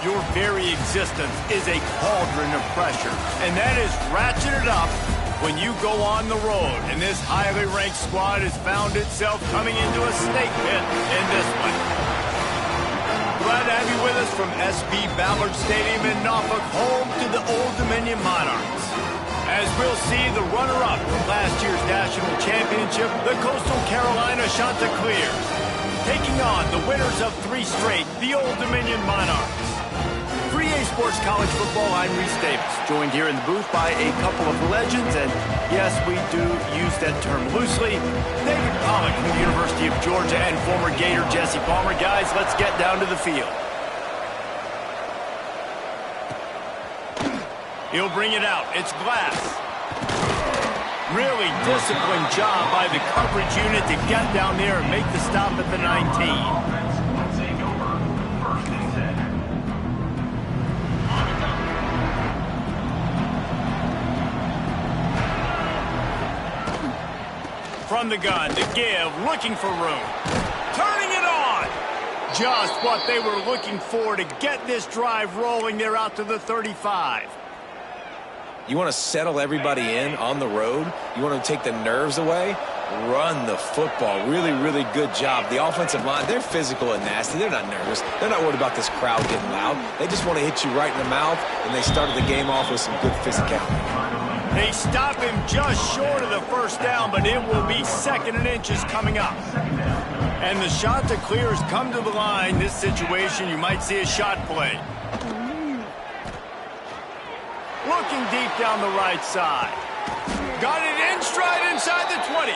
Your very existence is a cauldron of pressure, and that is ratcheted up when you go on the road. And this highly ranked squad has found itself coming into a snake pit in this one. Glad to have you with us from SB Ballard Stadium in Norfolk, home to the Old Dominion Monarchs. As we'll see the runner-up from last year's national championship, the Coastal Carolina Chanticleers, taking on the winners of 3 straight, the Old Dominion Monarchs. For EA Sports College Football, I'm Reese Davis, joined here in the booth by a couple of legends, and yes, we do use that term loosely. David Pollock from the University of Georgia and former Gator Jesse Palmer. Guys, let's get down to the field. He'll bring it out. It's Glass. Really disciplined job by the coverage unit to get down there and make the stop at the 19. From the gun to give, looking for room. Turning it on! Just what they were looking for to get this drive rolling. They're out to the 35. You want to settle everybody in on the road? You want to take the nerves away? Run the football. Really, really good job. The offensive line, they're physical and nasty. They're not nervous. They're not worried about this crowd getting loud. They just want to hit you right in the mouth, and they started the game off with some good physicality. They stop him just short of the first down, but it will be 2nd and inches coming up. And the Chanticleers come to the line. This situation, you might see a shot play. Looking deep down the right side. Got it in stride inside the 20.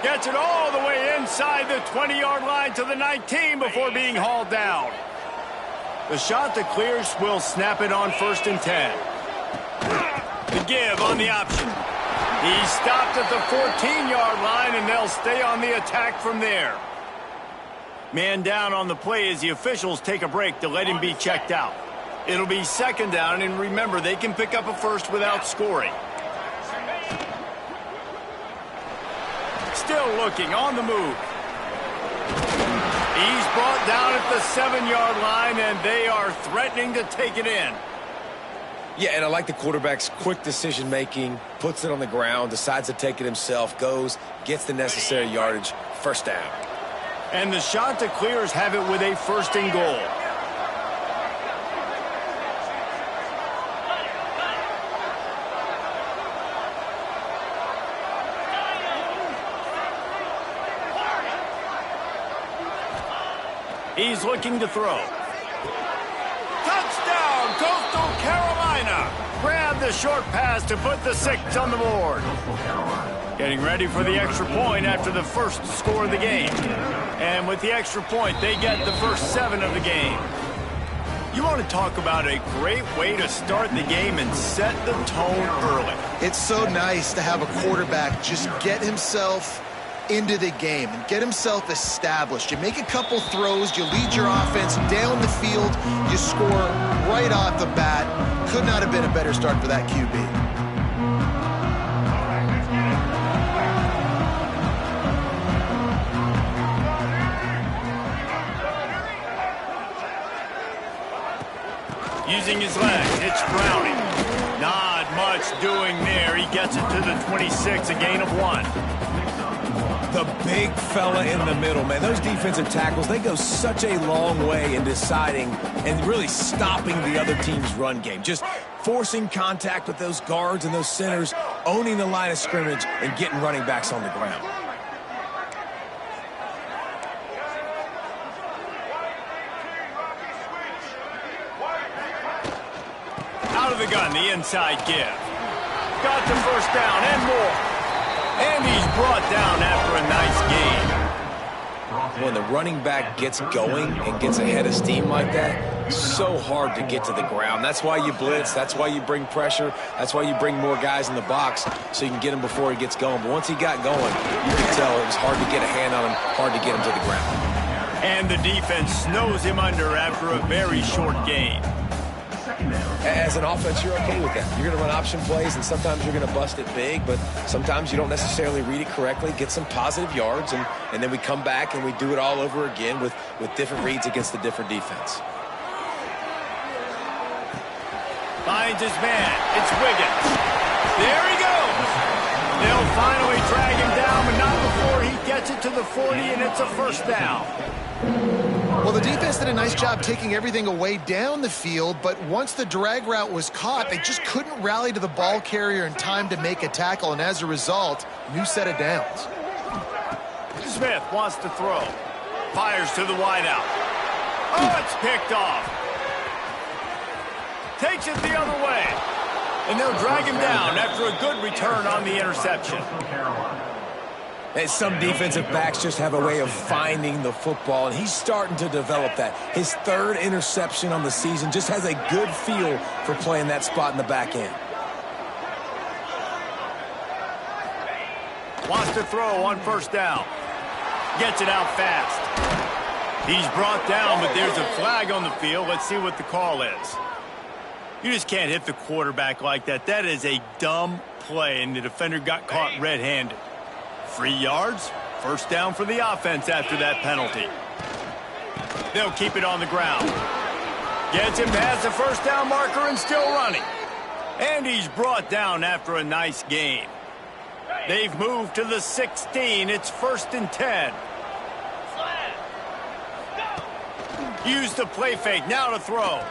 Gets it all the way inside the 20-yard line to the 19 before being hauled down. The Chanticleers will snap it on 1st and 10. The give on the option. He stopped at the 14-yard line, and they'll stay on the attack from there. Man down on the play as the officials take a break to let him be checked out. It'll be 2nd down, and remember, they can pick up a first without scoring. Still looking, on the move. He's brought down at the 7-yard line, and they are threatening to take it in. Yeah, and I like the quarterback's quick decision-making, puts it on the ground, decides to take it himself, goes, gets the necessary yardage, 1st down. And the Chanticleers have it with a 1st and goal. He's looking to throw. Touchdown, Coastal Carolina! Grab the short pass to put the 6 on the board. Getting ready for the extra point after the first score of the game. And with the extra point, they get the first 7 of the game. You want to talk about a great way to start the game and set the tone early. It's so nice to have a quarterback just get himself into the game and get himself established. You make a couple throws, you lead your offense down the field, you score right off the bat. Could not have been a better start for that QB. Using his legs, it's Browning. Not much doing there. He gets it to the 26, a gain of 1. The big fella in the middle, man. Those defensive tackles, they go such a long way in deciding and really stopping the other team's run game. Just forcing contact with those guards and those centers, owning the line of scrimmage, and getting running backs on the ground. Out of the gun, the inside give. Got the 1st down and more. And he's brought down after a nice gain. When the running back gets going and gets ahead of steam like that, it's so hard to get to the ground. That's why you blitz. That's why you bring pressure. That's why you bring more guys in the box so you can get him before he gets going. But once he got going, you could tell it was hard to get a hand on him, hard to get him to the ground. And the defense snows him under after a very short gain. As an offense, you're okay with that. You're going to run option plays, and sometimes you're going to bust it big, but sometimes you don't necessarily read it correctly, get some positive yards, and then we come back and we do it all over again with different reads against the different defense. Finds his man. It's Wiggins. There he goes. They'll finally drag him down, but not before he gets it to the 40, and it's a first down. Well, the defense did a nice job taking everything away down the field, but once the drag route was caught, they just couldn't rally to the ball carrier in time to make a tackle, and as a result, new set of downs. Smith wants to throw. Fires to the wideout. Oh, it's picked off. Takes it the other way. And they'll drag him down after a good return on the interception. And some defensive backs just have a way of finding the football, and he's starting to develop that. His third interception on the season, just has a good feel for playing that spot in the back end. Wants to throw on first down. Gets it out fast. He's brought down, but there's a flag on the field. Let's see what the call is. You just can't hit the quarterback like that. That is a dumb play, and the defender got caught red-handed. 3 yards, first down for the offense after that penalty. They'll keep it on the ground. Gets him past the first down marker and still running. And he's brought down after a nice gain. They've moved to the 16. It's 1st and 10. Use the play fake. Now to throw.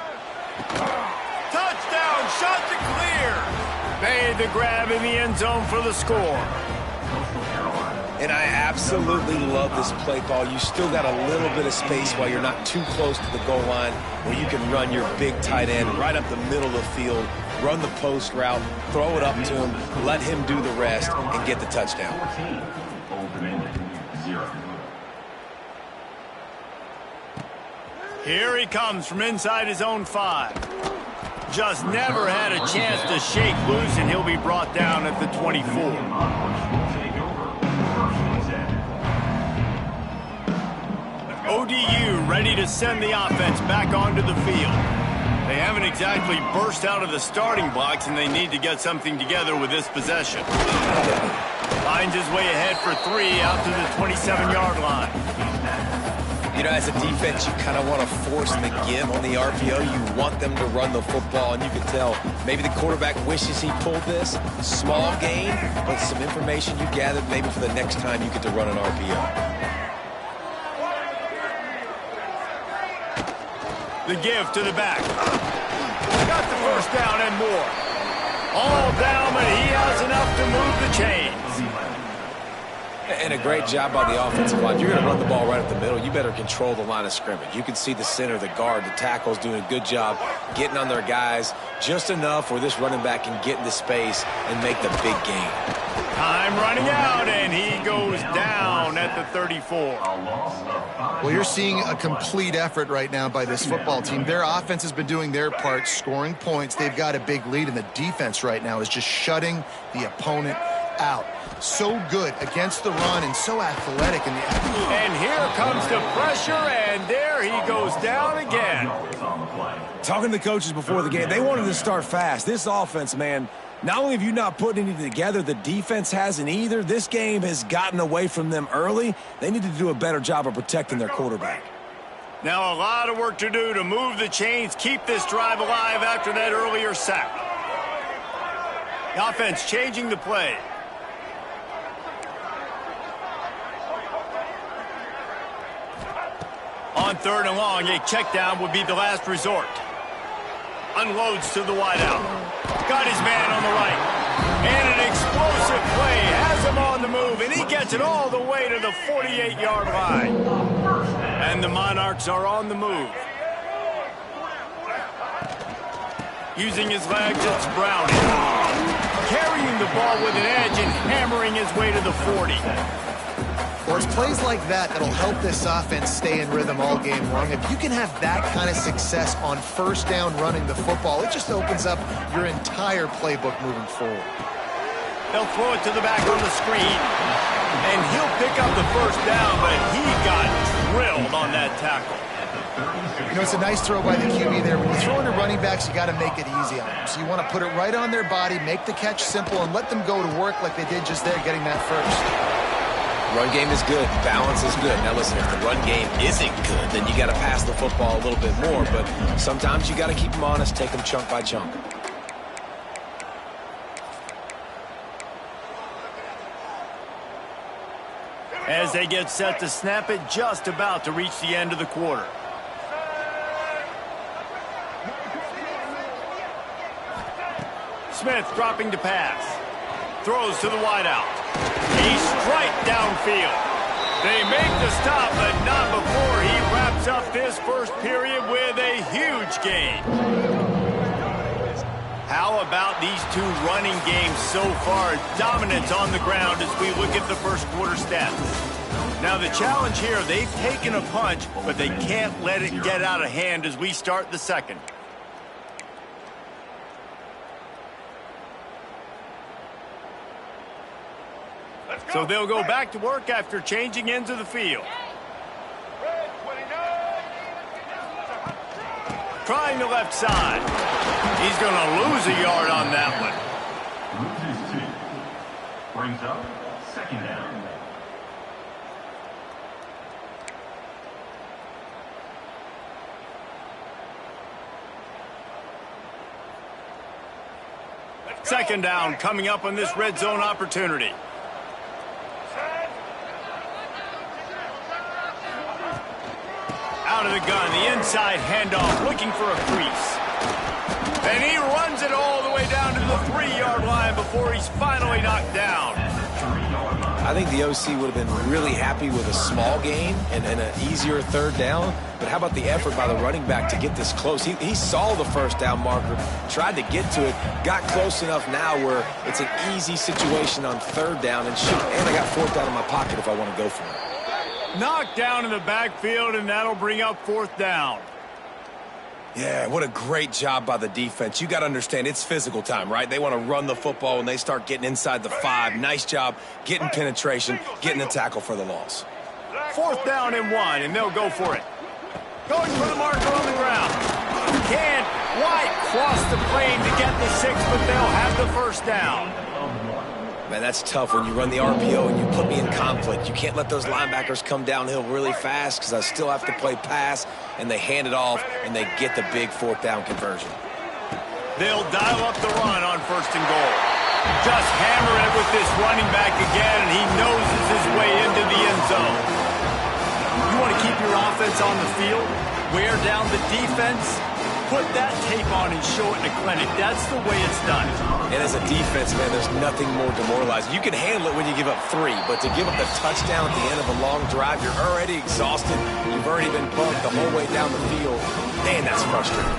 Touchdown. Shot to clear. Made the grab in the end zone for the score. And I absolutely love this play call. You still got a little bit of space while you're not too close to the goal line, where you can run your big tight end right up the middle of the field, run the post route, throw it up to him, let him do the rest, and get the touchdown. Here he comes from inside his own 5. Just never had a chance to shake loose, and he'll be brought down at the 24. ODU ready to send the offense back onto the field. They haven't exactly burst out of the starting blocks, and they need to get something together with this possession. Finds his way ahead for 3 out to the 27-yard line. You know, as a defense, you kind of want to force the give on the RPO. You want them to run the football, and you can tell maybe the quarterback wishes he pulled this. Small gain, but some information you gathered maybe for the next time you get to run an RPO. The give to the back. Got the first down and more. All down, but he has enough to move the chains. And a great job by the offensive line. If you're going to run the ball right up the middle, you better control the line of scrimmage. You can see the center, the guard, the tackles doing a good job getting on their guys just enough where this running back can get into space and make the big gain. Time running out, and he goes down at the 34. Well, you're seeing a complete effort right now by this football team. Their offense has been doing their part, scoring points. They've got a big lead, and the defense right now is just shutting the opponent out. So good against the run and so athletic in the act. And here comes the pressure, and there he goes down again. Talking to the coaches before the game, they wanted to start fast. This offense, man, not only have you not put anything together, the defense hasn't either. This game has gotten away from them early. They need to do a better job of protecting their quarterback. Now a lot of work to do to move the chains, keep this drive alive after that earlier sack. The offense changing the play. On 3rd and long, a check down would be the last resort. Unloads to the wideout. Got his man on the right. And an explosive play has him on the move, and he gets it all the way to the 48-yard line. And the Monarchs are on the move. Using his legs, it's Browning. Carrying the ball with an edge and hammering his way to the 40. Well, it's plays like that that'll help this offense stay in rhythm all game long. If you can have that kind of success on first down running the football, it just opens up your entire playbook moving forward. They'll throw it to the back on the screen, and he'll pick up the first down, but he got drilled on that tackle. You know, it's a nice throw by the QB there. When you throw into running backs, you got to make it easy on them. So you want to put it right on their body, make the catch simple, and let them go to work like they did just there, getting that first. Run game is good. Balance is good. Now, listen, if the run game isn't good, then you got to pass the football a little bit more. But sometimes you got to keep them honest, take them chunk by chunk. as they get set to snap it, just about to reach the end of the quarter. Smith dropping to pass. Throws to the wideout. A strike downfield. They make the stop, but not before he wraps up this first period with a huge gain. How about these two running games so far? Dominance on the ground as we look at the first quarter stats. Now the challenge here, they've taken a punch, but they can't let it get out of hand as we start the second. So they'll go back to work after changing into the field. Trying the left side. He's going to lose a yard on that one. Loses 2. Brings up second down. Second down coming up on this red zone opportunity. Out of the gun, the inside handoff, looking for a crease. And he runs it all the way down to the 3-yard line before he's finally knocked down. I think the OC would have been really happy with a small gain and an easier third down. But how about the effort by the running back to get this close? He saw the first down marker, tried to get to it, got close enough now where it's an easy situation on third down. And shoot, and I got fourth down in my pocket if I want to go for it. Knocked down in the backfield, and that'll bring up fourth down. Yeah, what a great job by the defense. You got to understand, it's physical time, right? They want to run the football when they start getting inside the 5. Nice job getting penetration, getting a tackle for the loss. Fourth down and 1, and they'll go for it. Going for the marker on the ground. Can't quite cross the plane to get the 6, but they'll have the first down. Man, that's tough when you run the RPO and you put me in conflict. You can't let those linebackers come downhill really fast because I still have to play pass, and they hand it off, and they get the big fourth down conversion. They'll dial up the run on first and goal. Just hammering it with this running back again, and he noses his way into the end zone. You want to keep your offense on the field, wear down the defense, put that tape on and show it in a clinic. That's the way it's done. And as a defense, man, there's nothing more demoralizing. You can handle it when you give up 3, but to give up the touchdown at the end of a long drive, you're already exhausted. You've already been bumped the whole way down the field. Man, that's frustrating.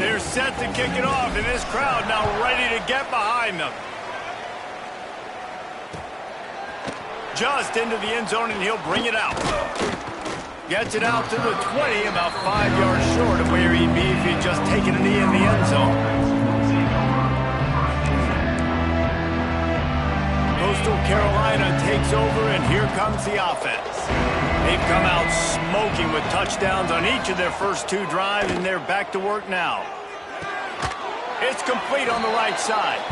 They're set to kick it off, and this crowd now ready to get behind them. Just into the end zone, and he'll bring it out. Gets it out to the 20, about 5 yards short of where he'd be if he'd just taken a knee in the end zone. Coastal Carolina takes over, and here comes the offense. They've come out smoking with touchdowns on each of their first 2 drives, and they're back to work now. It's complete on the right side.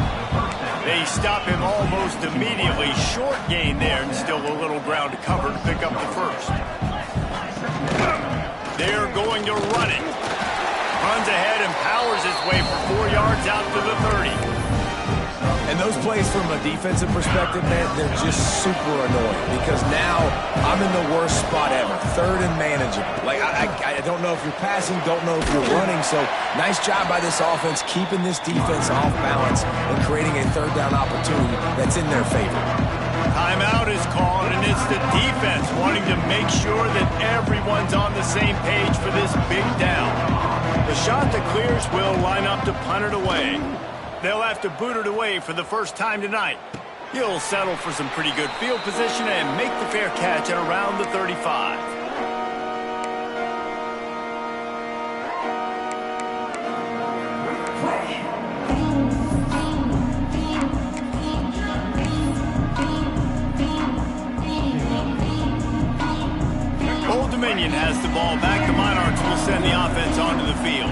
They stop him almost immediately. Short gain there, and still a little ground to cover to pick up the first. They're going to run it. Runs ahead and powers his way for 4 yards out to the 30. And those plays from a defensive perspective, man, they're just super annoying because now I'm in the worst spot ever. Third and manageable. Like, I don't know if you're passing, don't know if you're running. So nice job by this offense keeping this defense off balance and creating a third down opportunity that's in their favor. Timeout is called, and it's the defense wanting to make sure that everyone's on the same page for this big down. The shot that clears will line up to punt it away. They'll have to boot it away for the first time tonight. He'll settle for some pretty good field position and make the fair catch at around the 35. Old Dominion has the ball back. The Monarchs will send the offense onto the field.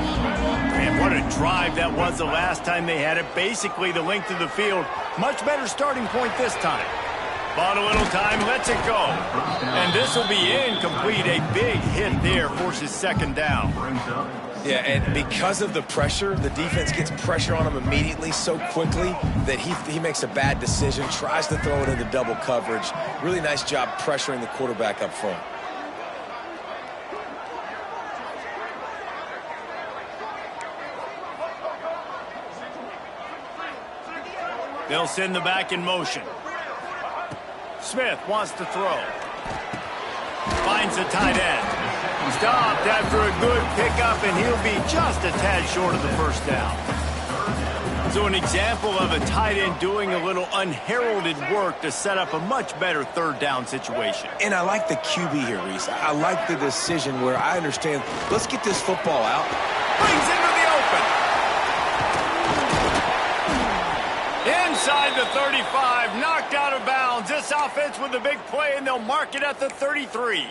Man, what a drive that was the last time they had it. Basically the length of the field. Much better starting point this time. Bought a little time, lets it go. And this will be incomplete. A big hit there forces second down. Yeah, and because of the pressure, the defense gets pressure on him immediately so quickly that he makes a bad decision, tries to throw it into double coverage. Really nice job pressuring the quarterback up front. They'll send the back in motion. Smith wants to throw. Finds the tight end. Stopped after a good pickup, and he'll be just a tad short of the first down. So an example of a tight end doing a little unheralded work to set up a much better third down situation. And I like the QB here, Reese. I like the decision where I understand, let's get this football out. Brings into the open. Inside the 35, knocked out of bounds. This offense with a big play, and they'll mark it at the 33.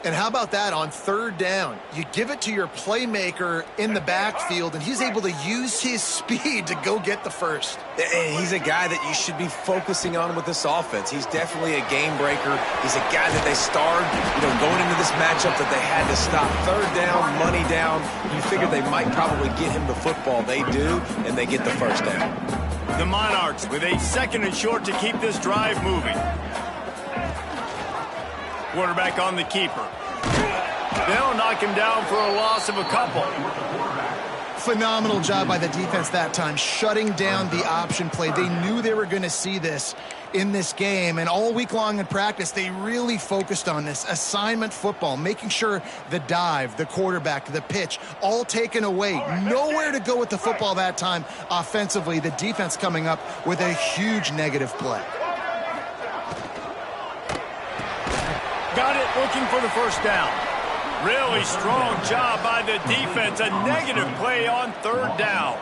And how about that on third down? You give it to your playmaker in the backfield, and he's able to use his speed to go get the first. And he's a guy that you should be focusing on with this offense. He's definitely a game breaker. He's a guy that they starred, going into this matchup that they had to stop. Third down, money down. You figure they might probably get him the football. They do, and they get the first down. The Monarchs with a second and short to keep this drive moving. Quarterback on the keeper. They'll knock him down for a loss of a couple. Phenomenal job by the defense that time, shutting down the option play. They knew they were going to see this in this game, and all week long in practice, they really focused on this assignment football, making sure the dive, the quarterback, the pitch, all taken away. Nowhere to go with the football that time offensively. The defense coming up with a huge negative play. Got it, looking for the first down. Really strong job by the defense. A negative play on third down.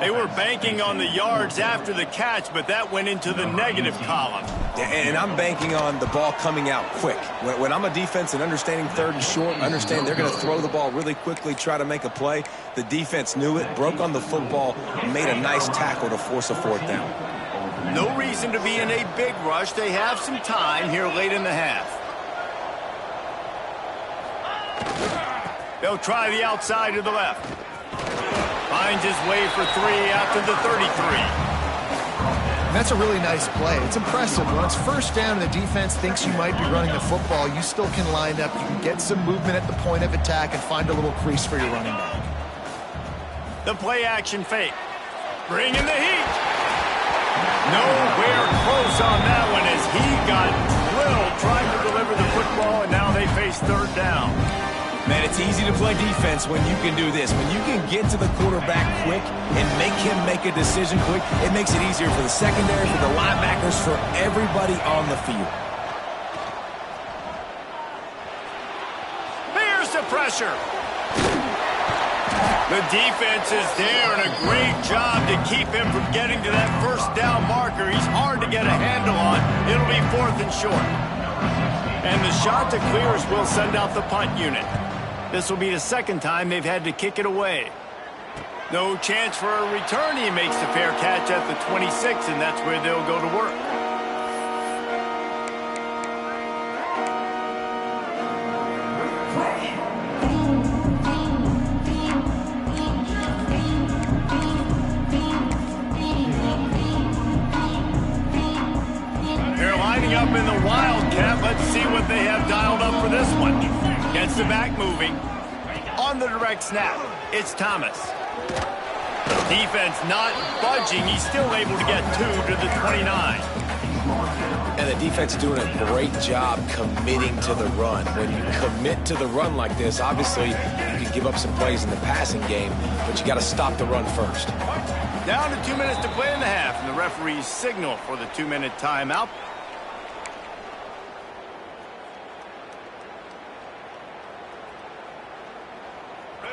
They were banking on the yards after the catch, but that went into the negative column. And I'm banking on the ball coming out quick. When I'm a defense and understanding third and short, understand they're going to throw the ball really quickly, try to make a play. The defense knew it, broke on the football, and made a nice tackle to force a fourth down. No reason to be in a big rush. They have some time here late in the half. They'll try the outside to the left. Finds his way for three out to the 33. And that's a really nice play. It's impressive. When it's first down and the defense thinks you might be running the football, you still can line up. You can get some movement at the point of attack and find a little crease for your running back. The play action fake. Bring in the heat. Nowhere close on that one as he got drilled trying to deliver the football, and now they face third down. Man, it's easy to play defense when you can do this. When you can get to the quarterback quick and make him make a decision quick, it makes it easier for the secondary, for the linebackers, for everybody on the field. Here's the pressure. The defense is there, and a great job to keep him from getting to that first down marker. He's hard to get a handle on. It'll be fourth and short. And the shot to clears will send out the punt unit. This will be the second time they've had to kick it away. No chance for a return. He makes the fair catch at the 26, and that's where they'll go to work. Up in the Wildcat. Let's see what they have dialed up for this one. Gets the back moving. On the direct snap, it's Thomas. Defense not budging. He's still able to get 2 to the 29. And the defense doing a great job committing to the run. When you commit to the run like this, obviously you can give up some plays in the passing game, but you got to stop the run first. Down to 2 minutes to play in the half, and the referees signal for the 2-minute timeout.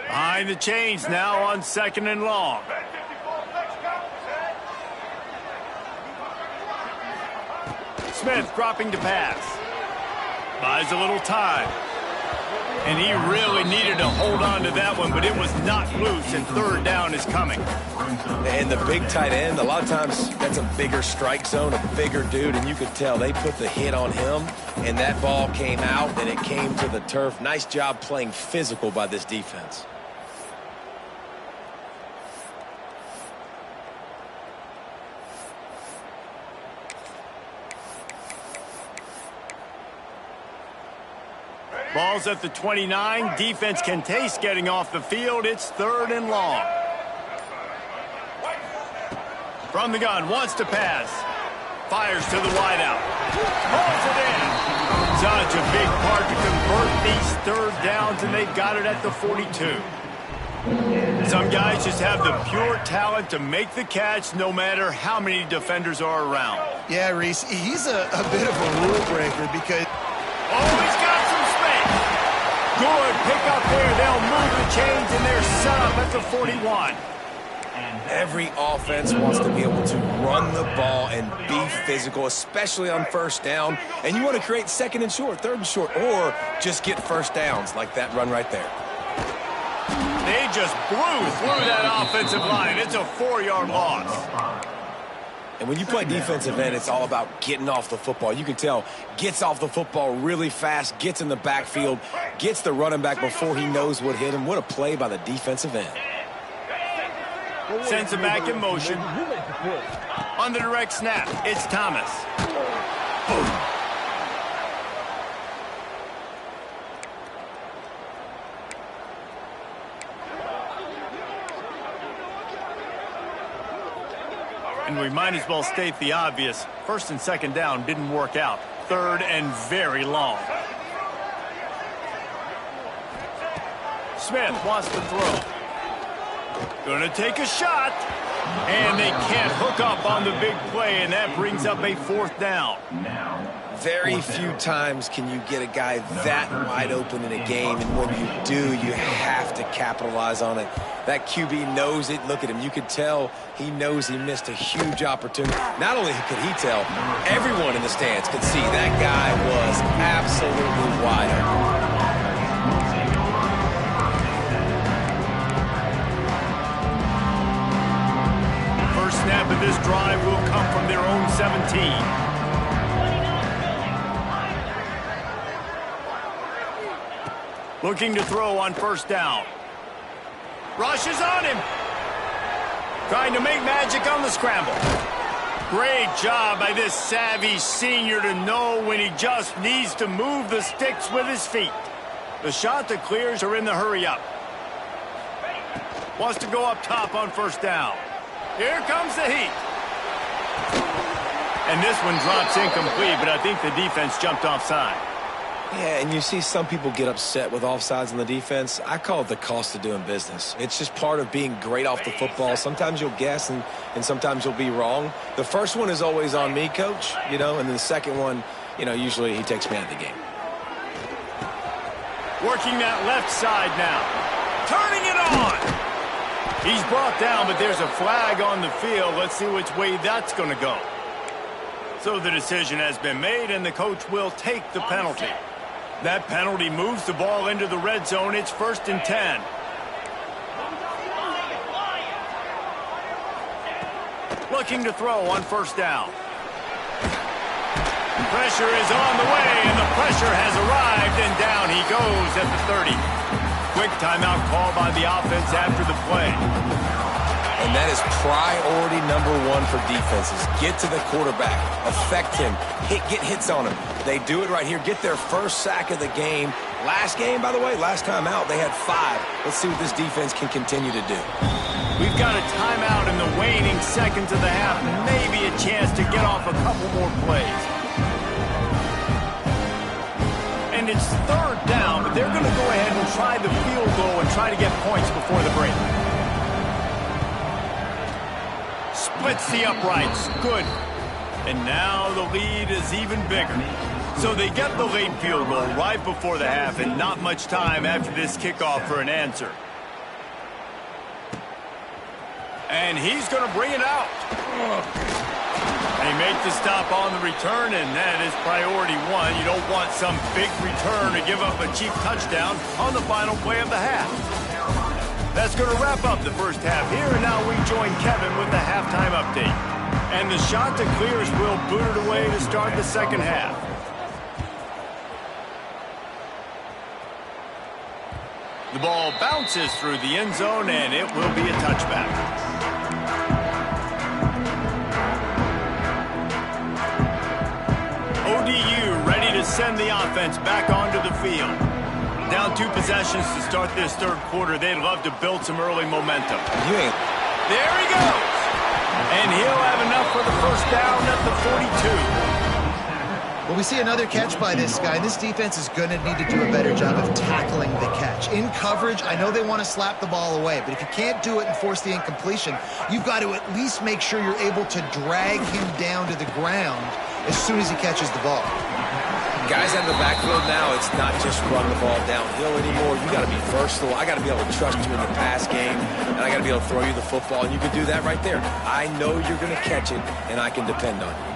Behind the chains now on second and long. Smith dropping to pass. Buys a little time. And he really needed to hold on to that one, but it was not loose, and third down is coming. And the big tight end, a lot of times that's a bigger strike zone, a bigger dude, and you could tell they put the hit on him, and that ball came out, and it came to the turf. Nice job playing physical by this defense. Ball's at the 29. Defense can taste getting off the field. It's third and long. From the gun, wants to pass. Fires to the wideout. Pulls it in. Such a big part to convert these third downs, and they've got it at the 42. Some guys just have the pure talent to make the catch no matter how many defenders are around. Yeah, Reese, he's a bit of a rule breaker because... Oh, he's got some space. Good pick up there. They'll move the chains, and they're set up at the 41. Every offense wants to be able to run the ball and be physical, especially on first down. And you want to create second and short, third and short, or just get first downs like that run right there. They just blew through that offensive line. It's a 4-yard loss. And when you play defensive end, it's all about getting off the football. You can tell, gets off the football really fast, gets in the backfield, gets the running back before he knows what hit him. What a play by the defensive end. Sends him back in motion. On the direct snap, it's Thomas. Boom. And we might as well state the obvious. First and second down didn't work out. Third and very long. Smith wants to throw. Gonna take a shot. And they can't hook up on the big play, and that brings up a fourth down. Very few times can you get a guy that wide open in a game, and when you do, you have to capitalize on it. That QB knows it. Look at him. You could tell he knows he missed a huge opportunity. Not only could he tell, everyone in the stands could see that guy was absolutely wide open. First snap of this drive will come from their own 17. Looking to throw on first down. Rushes on him. Trying to make magic on the scramble. Great job by this savvy senior to know when he just needs to move the sticks with his feet. The shot that clears are in the hurry up. Wants to go up top on first down. Here comes the heat. And this one drops incomplete, but I think the defense jumped offside. Yeah, and you see some people get upset with offsides on the defense. I call it the cost of doing business. It's just part of being great off the football. Sometimes you'll guess and sometimes you'll be wrong. The first one is always on me, coach, and then the second one, usually he takes me out of the game. Working that left side now. Turning it on. He's brought down, but there's a flag on the field. Let's see which way that's going to go. So the decision has been made, and the coach will take the penalty. That penalty moves the ball into the red zone. It's 1st and 10. Looking to throw on first down. Pressure is on the way, and the pressure has arrived, and down he goes at the 30. Quick timeout call by the offense after the play. And that is priority number one for defenses. Get to the quarterback. Affect him. Get hits on him. They do it right here. Get their first sack of the game. Last game, by the way, last time out, they had 5. Let's see what this defense can continue to do. We've got a timeout in the waning seconds of the half. Maybe a chance to get off a couple more plays. And it's third down, but they're going to go ahead and try the field goal and try to get points before the break. Splits the uprights. Good. And now the lead is even bigger. So they get the late field goal right before the half, and not much time after this kickoff for an answer. And he's going to bring it out. They make the stop on the return, and that is priority one. You don't want some big return to give up a cheap touchdown on the final play of the half. That's going to wrap up the first half here, and now we join Kevin with the halftime update. And the shot to clear is Will booted away to start the second half. The ball bounces through the end zone, and it will be a touchback. ODU ready to send the offense back onto the field. Down 2 possessions to start this third quarter. They'd love to build some early momentum. There he goes. And he'll have enough for the first down at the 42. Well, we see another catch by this guy. This defense is going to need to do a better job of tackling the catch. In coverage, I know they want to slap the ball away, but if you can't do it and force the incompletion, you've got to at least make sure you're able to drag him down to the ground as soon as he catches the ball. Guys out of the backfield now, it's not just run the ball downhill anymore. You got to be versatile. I got to be able to trust you in the pass game, and I got to be able to throw you the football, and you can do that right there. I know you're going to catch it, and I can depend on you.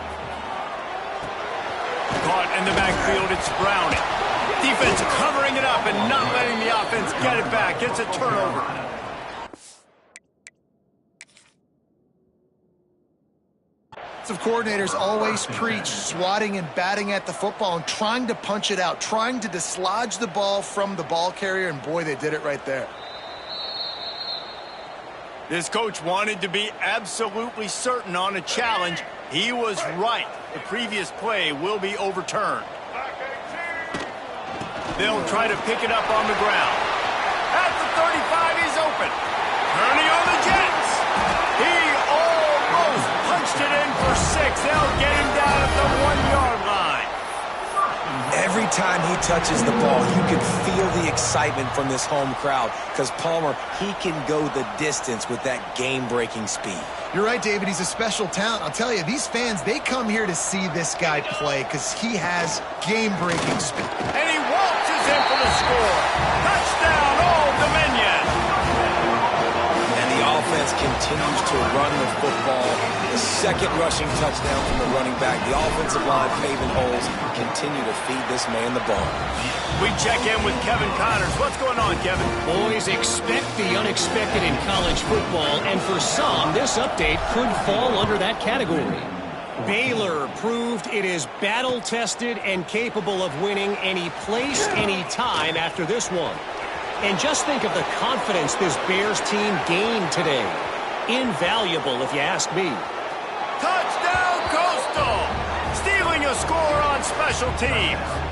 Caught in the backfield, it's Browning. Defense covering it up and not letting the offense get it back. It's a turnover. Defensive coordinators always preach swatting and batting at the football and trying to punch it out, trying to dislodge the ball from the ball carrier, and boy, they did it right there. This coach wanted to be absolutely certain on a challenge. He was right. The previous play will be overturned. They'll try to pick it up on the ground. At the 35, he's open. Turning on the Jets. He almost punched it in for 6. They'll get him down at the 1-yard line. Every time he touches the ball, you can feel the excitement from this home crowd because Palmer, he can go the distance with that game-breaking speed. You're right, David. He's a special talent. I'll tell you, these fans, they come here to see this guy play because he has game-breaking speed. And he waltzes in for the score. Touchdown, Old Dominion. And the offense continues to run the football. The second rushing touchdown from the running back. The offensive line paving holes continue to feed this man the ball. We check in with Kevin Connors. What's going on, Kevin? Boys, expect the unexpected in college football, and for some, this update could fall under that category. Baylor proved it is battle-tested and capable of winning any place, any time after this one. And just think of the confidence this Bears team gained today. Invaluable, if you ask me. Touchdown, Coastal! Stealing a score on special teams.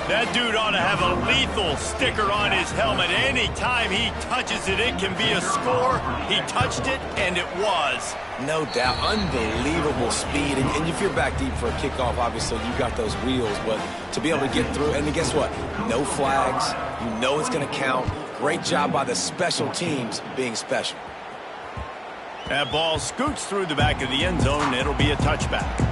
That dude ought to have a lethal sticker on his helmet. Anytime he touches it, it can be a score. He touched it, and it was. No doubt. Unbelievable speed. And if you're back deep for a kickoff, obviously you got those wheels. But to be able to get through, and guess what? No flags. You know it's going to count. Great job by the special teams being special. That ball scoots through the back of the end zone. It'll be a touchback.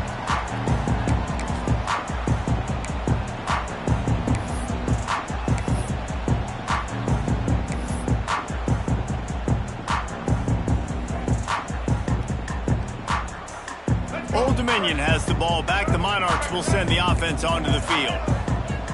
Old Dominion has the ball back. The Monarchs will send the offense onto the field.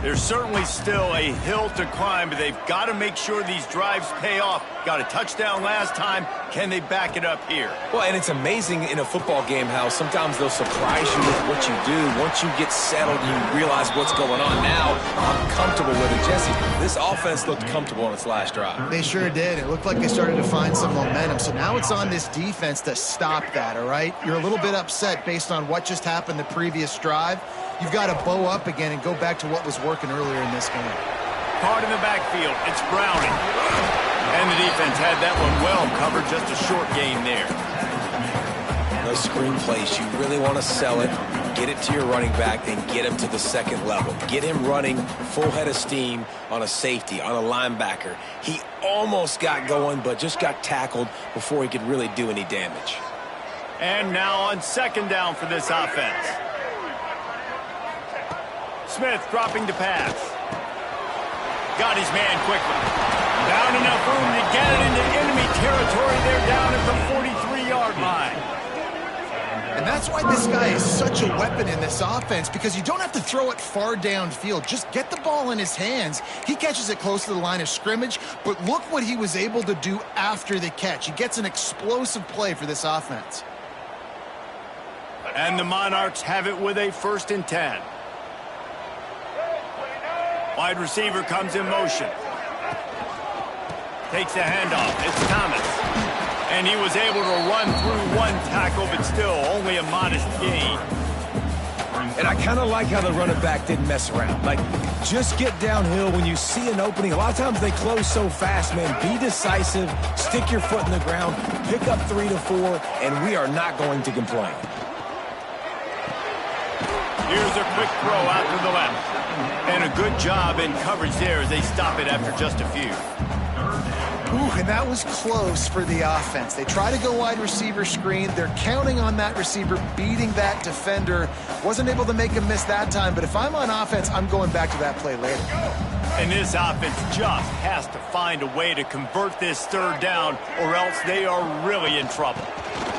There's certainly still a hill to climb, but they've got to make sure these drives pay off. Got a touchdown last time. Can they back it up here? Well, and it's amazing in a football game how sometimes they'll surprise you with what you do. Once you get settled, you realize what's going on. Now, I'm comfortable with it. Jesse, this offense looked comfortable on its last drive. They sure did. It looked like they started to find some momentum. So now it's on this defense to stop that, all right? You're a little bit upset based on what just happened the previous drive. You've got to bow up again and go back to what was working earlier in this game. Caught in the backfield. It's Browning. And the defense had that one well covered. Just a short gain there. Those screen plays, you really want to sell it, get it to your running back, and get him to the second level. Get him running full head of steam on a safety, on a linebacker. He almost got going, but just got tackled before he could really do any damage. And now on second down for this offense. Smith dropping to pass. Got his man quickly. Found enough room to get it into enemy territory. They're down at the 43-yard line. And that's why this guy is such a weapon in this offense, because you don't have to throw it far downfield. Just get the ball in his hands. He catches it close to the line of scrimmage, but look what he was able to do after the catch. He gets an explosive play for this offense. And the Monarchs have it with a 1st and 10. Wide receiver comes in motion. Takes the handoff. It's Thomas. And he was able to run through one tackle, but still only a modest gain. And I kind of like how the running back didn't mess around. Like, just get downhill when you see an opening. A lot of times they close so fast, man. Be decisive, stick your foot in the ground, pick up 3 to 4, and we are not going to complain. Here's a quick throw out to the left. And a good job in coverage there as they stop it after just a few. Ooh, and that was close for the offense. They try to go wide receiver screen. They're counting on that receiver beating that defender. Wasn't able to make him miss that time, but if I'm on offense, I'm going back to that play later. And this offense just has to find a way to convert this 3rd down, or else they are really in trouble.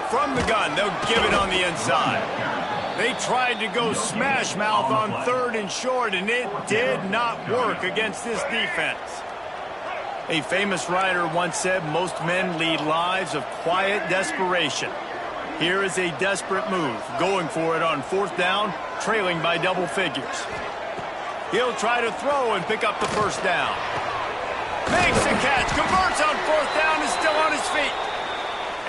From the gun, they'll give it on the inside. They tried to go smash mouth on 3rd and short, and it did not work against this defense. A famous writer once said, most men lead lives of quiet desperation. Here is a desperate move, going for it on 4th down, trailing by double figures. He'll try to throw and pick up the 1st down. Makes a catch, converts on 4th down, is still on his feet.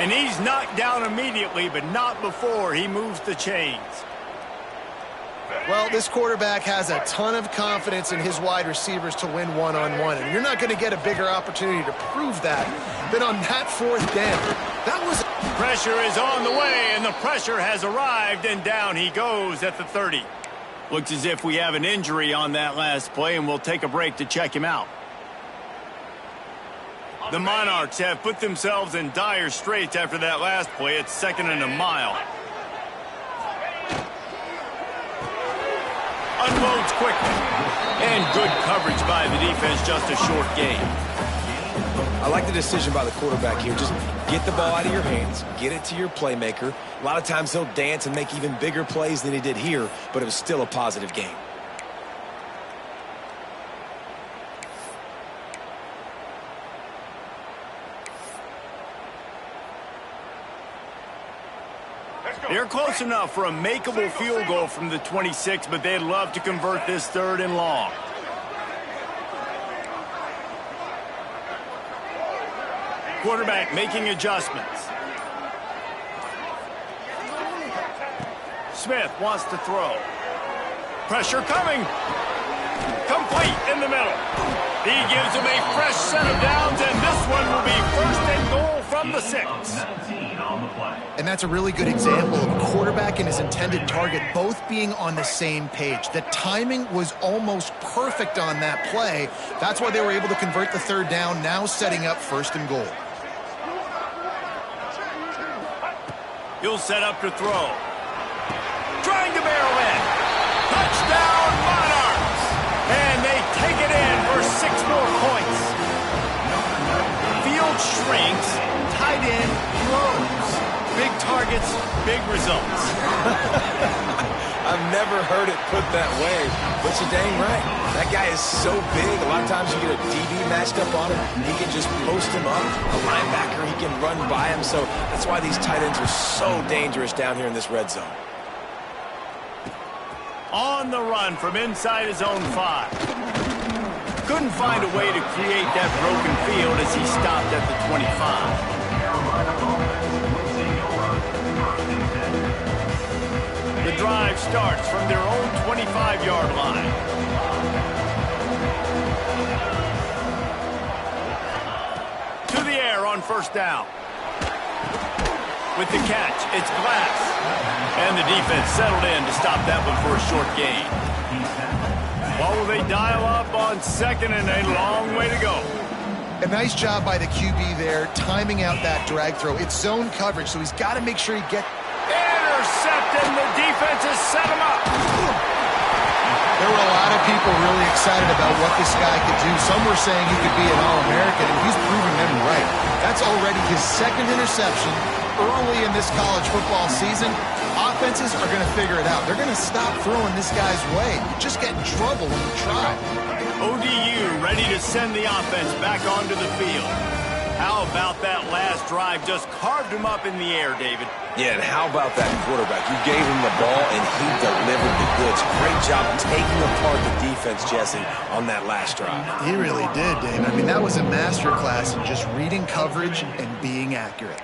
And he's knocked down immediately, but not before he moves the chains. Well, this quarterback has a ton of confidence in his wide receivers to win one-on-one, and you're not going to get a bigger opportunity to prove that than on that 4th down. That was... Pressure is on the way, and the pressure has arrived, and down he goes at the 30. Looks as if we have an injury on that last play, and we'll take a break to check him out. The Monarchs have put themselves in dire straits after that last play. It's 2nd and a mile. Unloads quickly. And good coverage by the defense, just a short gain. I like the decision by the quarterback here. Just get the ball out of your hands, get it to your playmaker. A lot of times he'll dance and make even bigger plays than he did here, but it was still a positive game. They're close enough for a makeable field goal from the 26, but they'd love to convert this 3rd and long. Quarterback making adjustments. Smith wants to throw. Pressure coming. Complete in the middle. He gives him a fresh set of downs, and this one will be 1st and goal from the 6. And that's a really good example of a quarterback and his intended target both being on the same page. The timing was almost perfect on that play. That's why they were able to convert the 3rd down, now setting up 1st and goal. He'll set up to throw. Trying to barrel in. Touchdown, Monarchs! And they take it in for 6 more points. Field shrinks, tight end grows. Big targets, big results. I've never heard it put that way, but you're dang right. That guy is so big. A lot of times you get a DB matched up on him. He can just post him up. A linebacker, he can run by him. So that's why these tight ends are so dangerous down here in this red zone. On the run from inside his own 5. Couldn't find a way to create that broken field as he stopped at the 25. The drive starts from their own 25-yard line. To the air on 1st down. With the catch, it's Glass. And the defense settled in to stop that one for a short gain. What will they dial up on 2nd and a long way to go? A nice job by the QB there, timing out that drag throw. It's zone coverage, so he's got to make sure he gets... Intercepted, and the defense has set him up. There were a lot of people really excited about what this guy could do. Some were saying he could be an All-American, and he's proving them right. That's already his 2nd interception early in this college football season. offenses are going to figure it out. They're going to stop throwing this guy's way. You just get in trouble when you try. ODU ready to send the offense back onto the field. How about that last drive? Just carved him up in the air, David. Yeah, and how about that quarterback? You gave him the ball, and he delivered the goods. Great job taking apart the defense, Jesse, on that last drive. He really did, Dave. I mean, that was a masterclass in just reading coverage and being accurate.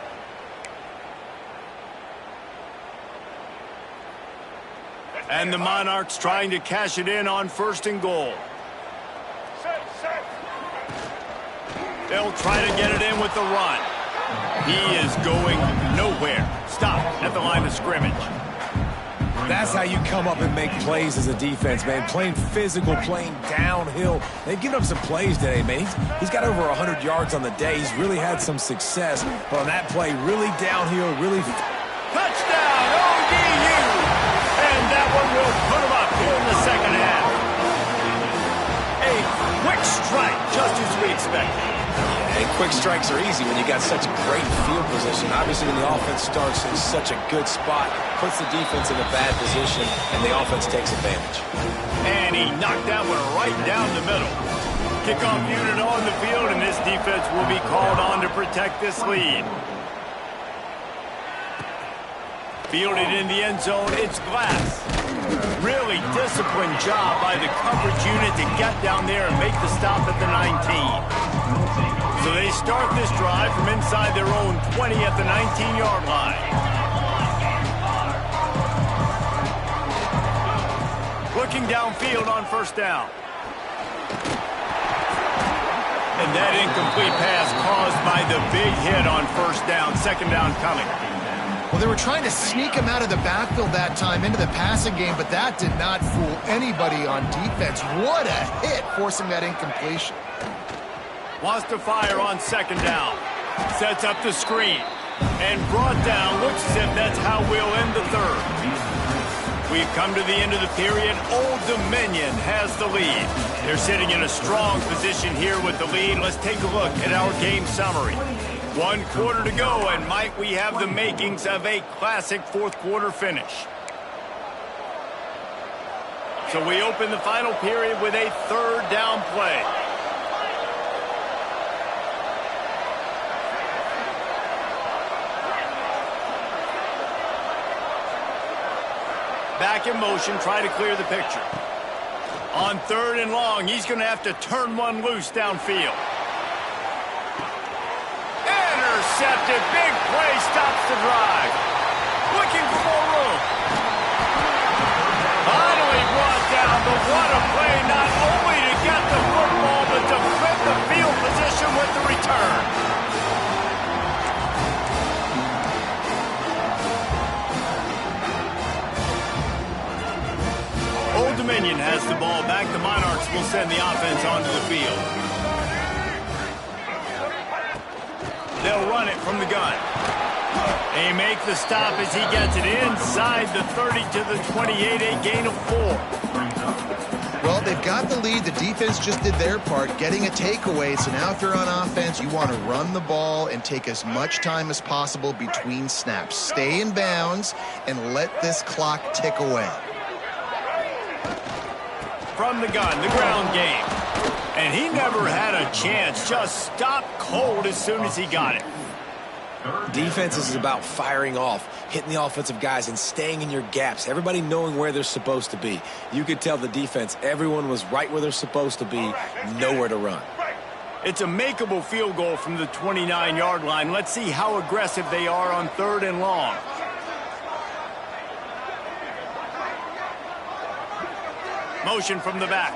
And the Monarchs trying to cash it in on 1st and goal. They'll try to get it in with the run. He is going nowhere. Stop at the line of scrimmage. That's how you come up and make plays as a defense, man. Playing physical, playing downhill. They've given up some plays today, man. He's got over 100 yards on the day. He's really had some success. But on that play, really downhill, really... Touchdown, ODU! And that one will put him up here in the second half. A quick strike, just as we expected. And quick strikes are easy when you got such great field position. Obviously, when the offense starts in such a good spot, puts the defense in a bad position, and the offense takes advantage. And he knocked that one right down the middle. Kickoff unit on the field, and this defense will be called on to protect this lead. Fielded in the end zone, it's Glass. Really disciplined job by the coverage unit to get down there and make the stop at the 19. So they start this drive from inside their own 20 at the 19-yard line. Looking downfield on 1st down. And that incomplete pass caused by the big hit on 1st down. 2nd down coming. Well, they were trying to sneak him out of the backfield that time into the passing game, but that did not fool anybody on defense. What a hit, forcing that incompletion. Wants to fire on 2nd down. Sets up the screen. And brought down. Looks as if that's how we'll end the 3rd. We've come to the end of the period. Old Dominion has the lead. They're sitting in a strong position here with the lead. Let's take a look at our game summary. 1 quarter to go, and Mike, we have the makings of a classic 4th quarter finish. So we open the final period with a 3rd down play. Back in motion, try to clear the picture. On 3rd and long, he's going to have to turn one loose downfield. Intercepted, big play, stops the drive. Looking for more room. Finally brought down, but what a play, not only to get the football, but to flip the field position with the return. Old Dominion has the ball back. The Monarchs will send the offense onto the field. They'll run it from the gun. They make the stop as he gets it inside the 30 to the 28, a gain of 4. Well, they've got the lead. The defense just did their part, getting a takeaway. So now if you're on offense, you want to run the ball and take as much time as possible between snaps. Stay in bounds and let this clock tick away. From the gun, the ground game. And he never had a chance. Just stopped cold as soon as he got it. Defense is about firing off, hitting the offensive guys, and staying in your gaps. Everybody knowing where they're supposed to be. You could tell the defense, everyone was right where they're supposed to be, nowhere to run. It's a makeable field goal from the 29-yard line. Let's see how aggressive they are on 3rd and long. Motion from the back.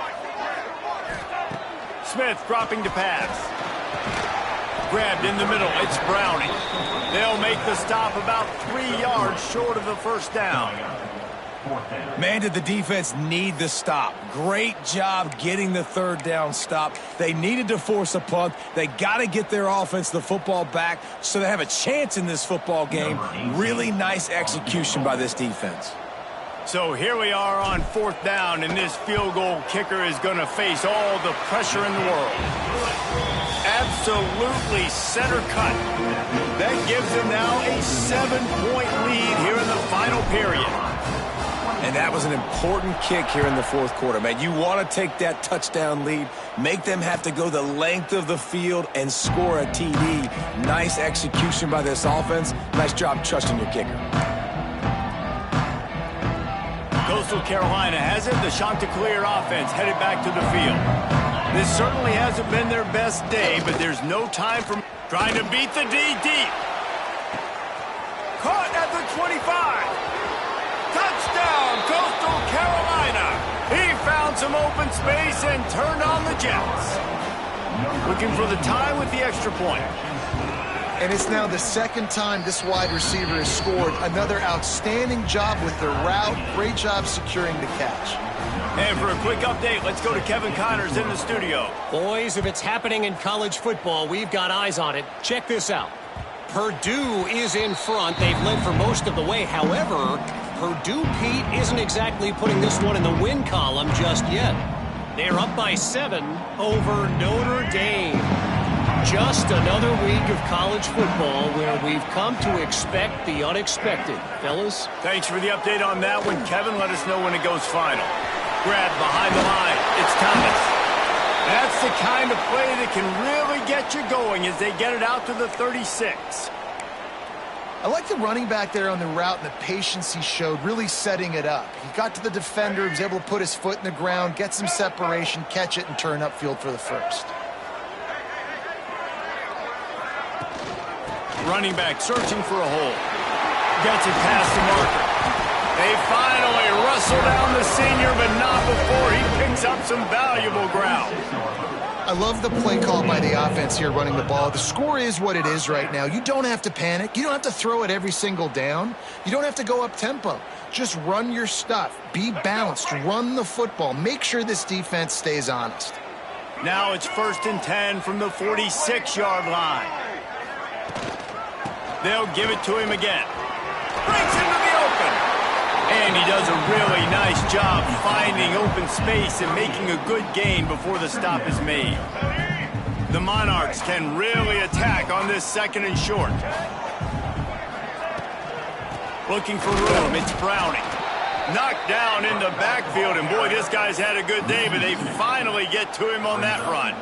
Smith dropping to pass. Grabbed in the middle. It's Browning. They'll make the stop about 3 yards short of the 1st down. Man, did the defense need the stop. Great job getting the 3rd down stop. They needed to force a punt. They got to get their offense the football back so they have a chance in this football game. Really nice execution by this defense. So here we are on 4th down, and this field goal kicker is going to face all the pressure in the world. absolutely center cut. That gives them now a 7-point lead here in the final period. And that was an important kick here in the fourth quarter, man. You want to take that touchdown lead, make them have to go the length of the field and score a TD. Nice execution by this offense. Nice job trusting your kicker. Coastal Carolina has it. The Chanticleer offense headed back to the field. This certainly hasn't been their best day, but there's no time for trying to beat the D deep. Caught at the 25. Touchdown, Coastal Carolina. He found some open space and turned on the Jets. Looking for the tie with the extra point. And it's now the second time this wide receiver has scored. Another outstanding job with the route. Great job securing the catch. And for a quick update, let's go to Kevin Connors in the studio. Boys, if it's happening in college football, we've got eyes on it. Check this out. Purdue is in front. They've led for most of the way. However, Purdue, Pete, isn't exactly putting this one in the win column just yet. They're up by 7 over Notre Dame. Just another week of college football where we've come to expect the unexpected. Fellas? Thanks for the update on that one, Kevin. Let us know when it goes final. Grab behind the line. It's Thomas. That's the kind of play that can really get you going as they get it out to the 36. I like the running back there on the route and the patience he showed, really setting it up. He got to the defender, he was able to put his foot in the ground, get some separation, catch it, and turn upfield for the first. Running back searching for a hole. Gets it past the marker. They finally wrestle down the senior, but not before he picks up some valuable ground. I love the play call by the offense here running the ball. The score is what it is right now. You don't have to panic. You don't have to throw it every single down. You don't have to go up tempo. Just run your stuff. Be balanced. Run the football. Make sure this defense stays honest. Now it's 1st and 10 from the 46-yard line. They'll give it to him again. Breaks into the open. And he does a really nice job finding open space and making a good gain before the stop is made. The Monarchs can really attack on this 2nd and short. Looking for room, it's Browning. Knocked down in the backfield, and boy, this guy's had a good day, but they finally get to him on that run.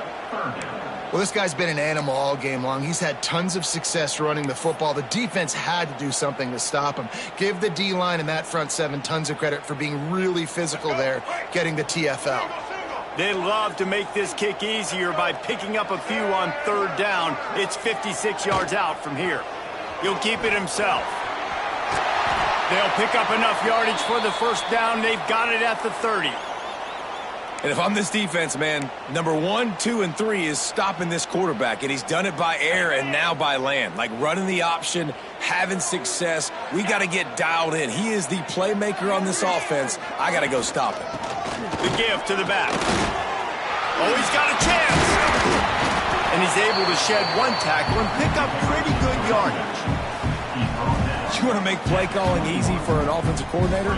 Well, this guy's been an animal all game long. He's had tons of success running the football. The defense had to do something to stop him. Give the D-line and that front 7 tons of credit for being really physical there, getting the TFL. They love to make this kick easier by picking up a few on 3rd down. It's 56 yards out from here. He'll keep it himself. They'll pick up enough yardage for the 1st down. They've got it at the 30. And if I'm this defense, man, number 1, 2, and 3 is stopping this quarterback, and he's done it by air and now by land. Like running the option, having success. We got to get dialed in. He is the playmaker on this offense. I got to go stop him. The give to the back. Oh, he's got a chance. And he's able to shed 1 tackle and pick up pretty good yardage. You want to make play calling easy for an offensive coordinator?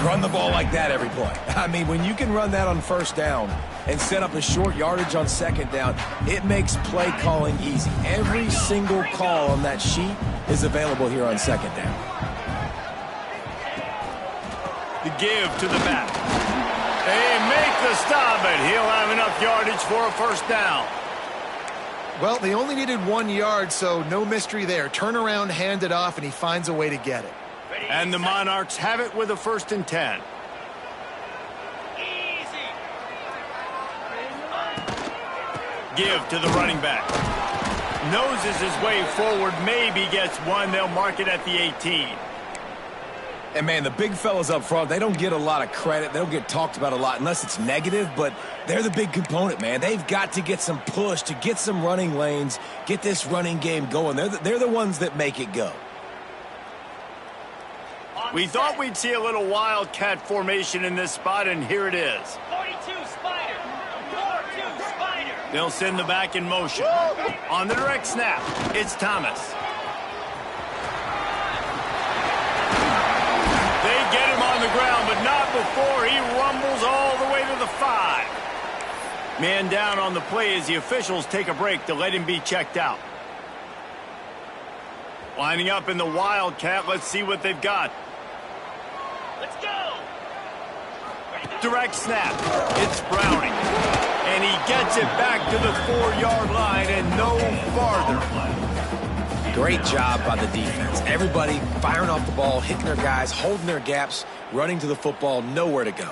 Run the ball like that every play. I mean, when you can run that on 1st down and set up a short yardage on 2nd down, it makes play calling easy. Every single call on that sheet is available here on 2nd down. The give to the back. They make the stop, but he'll have enough yardage for a 1st down. Well, they only needed 1 yard, so no mystery there. Turn around, hand it off, and he finds a way to get it. And the Monarchs have it with a 1st and 10. Give to the running back. Noses his way forward, maybe gets 1. They'll mark it at the 18. And, man, the big fellas up front, they don't get a lot of credit. They don't get talked about a lot unless it's negative, but they're the big component, man. They've got to get some push to get some running lanes, get this running game going. They're the ones that make it go. We thought we'd see a little wildcat formation in this spot, and here it is. 42 Spider. 42 Spider. They'll send the back in motion. On the direct snap, it's Thomas. They get him on the ground, but not before he rumbles all the way to the 5. Man down on the play as the officials take a break to let him be checked out. Lining up in the Wildcat. Let's see what they've got. Let's go. Direct snap. It's Browning. And he gets it back to the 4-yard line and no farther. Great job by the defense. Everybody firing off the ball, hitting their guys, holding their gaps, running to the football, nowhere to go.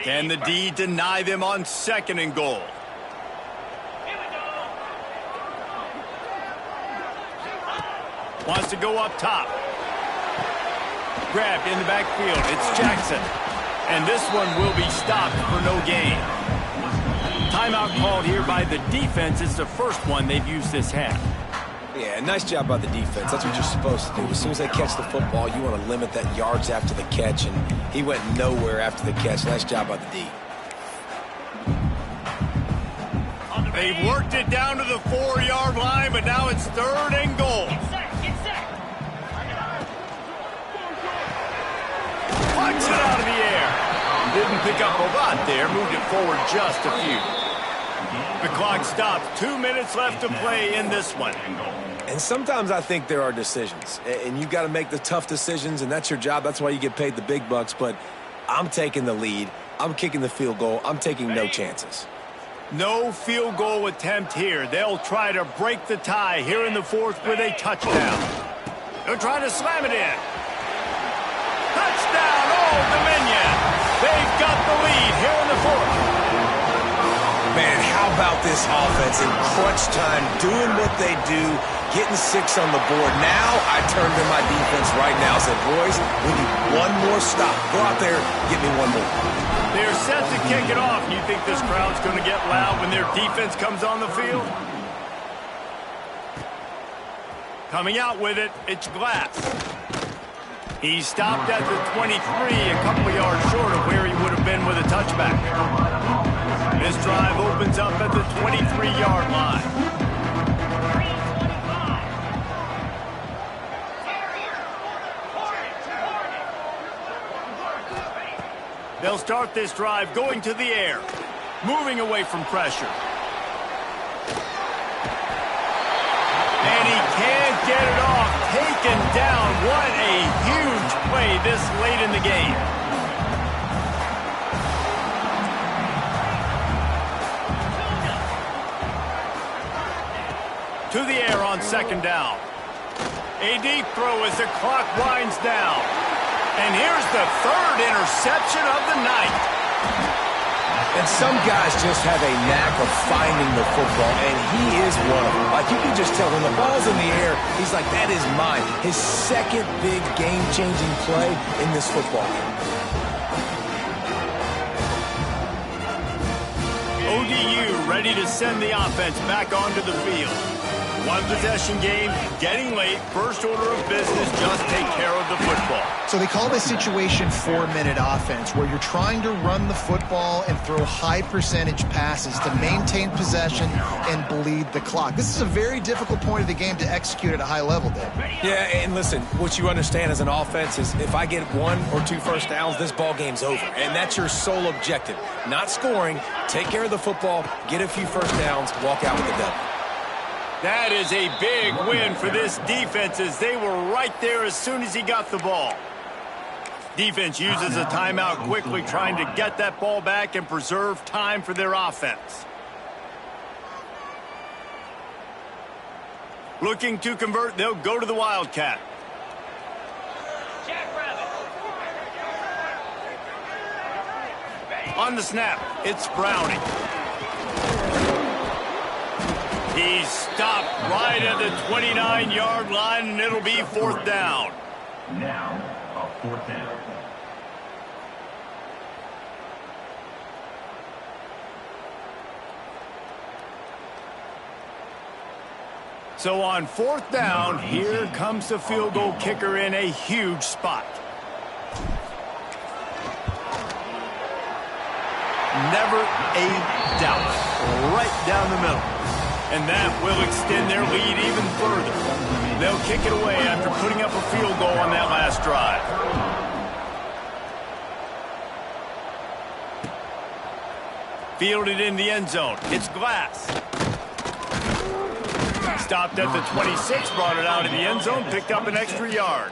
Can the D deny them on 2nd and goal? Here we go. Wants to go up top. Grabbed in the backfield. It's Jackson. And this one will be stopped for no gain. Timeout called here by the defense. It's the first one they've used this half. Yeah, nice job by the defense. That's what you're supposed to do. As soon as they catch the football, you want to limit that yards after the catch, and he went nowhere after the catch. Nice job by the D. They've worked it down to the 4-yard line, but now it's 3rd and goal. Get set. Get set. Punch it out of the air. Didn't pick up a lot there. Moved it forward just a few. The clock stops. 2 minutes left to play in this one. And sometimes I think there are decisions, and you got to make the tough decisions, and that's your job. That's why you get paid the big bucks, but I'm taking the lead. I'm kicking the field goal. I'm taking no chances. No field goal attempt here. They'll try to break the tie here in the 4th with a touchdown. They're trying to slam it in. Touchdown, Old Dominion. They've got the lead here in the 4th. Man, how about this offense in crunch time, doing what they do, getting 6 on the board. Now I turn to my defense right now and say, boys, we need one more stop. Go out there, get me one more. They're set to kick it off. You think this crowd's going to get loud when their defense comes on the field? Coming out with it, it's Glass. He stopped at the 23, a couple of yards short of where he would have been with a touchback. This drive opens up at the 23-yard line. 325. They'll start this drive going to the air, moving away from pressure. And he can't get it off. Taken down. What a huge play this late in the game. To the air on 2nd down. A deep throw as the clock winds down. And here's the 3rd interception of the night. And some guys just have a knack of finding the football, and he is one of them. Like, you can just tell when the ball's in the air, he's like, that is mine. His 2nd big game-changing play in this football game. ODU ready to send the offense back onto the field. One possession game, getting late. First order of business, just take care of the football. So they call this situation 4-minute offense, where you're trying to run the football and throw high percentage passes to maintain possession and bleed the clock. This is a very difficult point of the game to execute at a high level, Dave. Yeah, and listen, what you understand as an offense is if I get 1 or 2 first downs, this ball game's over. And that's your sole objective. Not scoring, take care of the football, get a few first downs, walk out with the W. That is a big win for this defense as they were right there as soon as he got the ball. Defense uses a timeout quickly, trying to get that ball back and preserve time for their offense. Looking to convert, they'll go to the Wildcat. On the snap, it's Browning. He's stopped right at the 29-yard line, and it'll be 4th down. Now, a 4th down. So on 4th down, here comes the field goal kicker in a huge spot. Never a doubt. Right down the middle. And that will extend their lead even further. They'll kick it away after putting up a field goal on that last drive. Fielded in the end zone. It's Glass. Stopped at the 26, brought it out of the end zone, picked up an extra yard.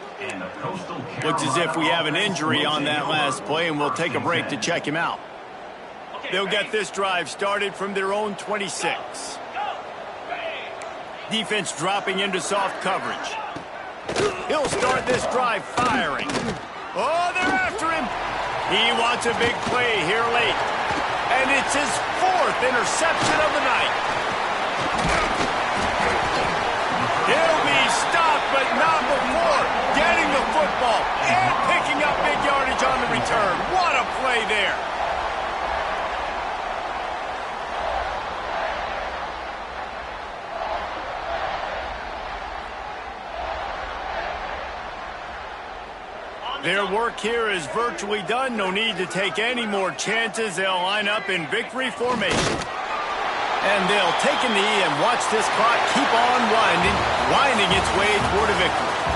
Looks as if we have an injury on that last play, and we'll take a break to check him out. They'll get this drive started from their own 26. Defense dropping into soft coverage. He'll start this drive firing. Oh, they're after him. He wants a big play here late. And it's his 4th interception of the night. He'll be stopped, but not before getting the football and picking up big yardage on the return. What a play there. Their work here is virtually done. No need to take any more chances. They'll line up in victory formation. And they'll take a knee and watch this clock keep on winding its way toward a victory.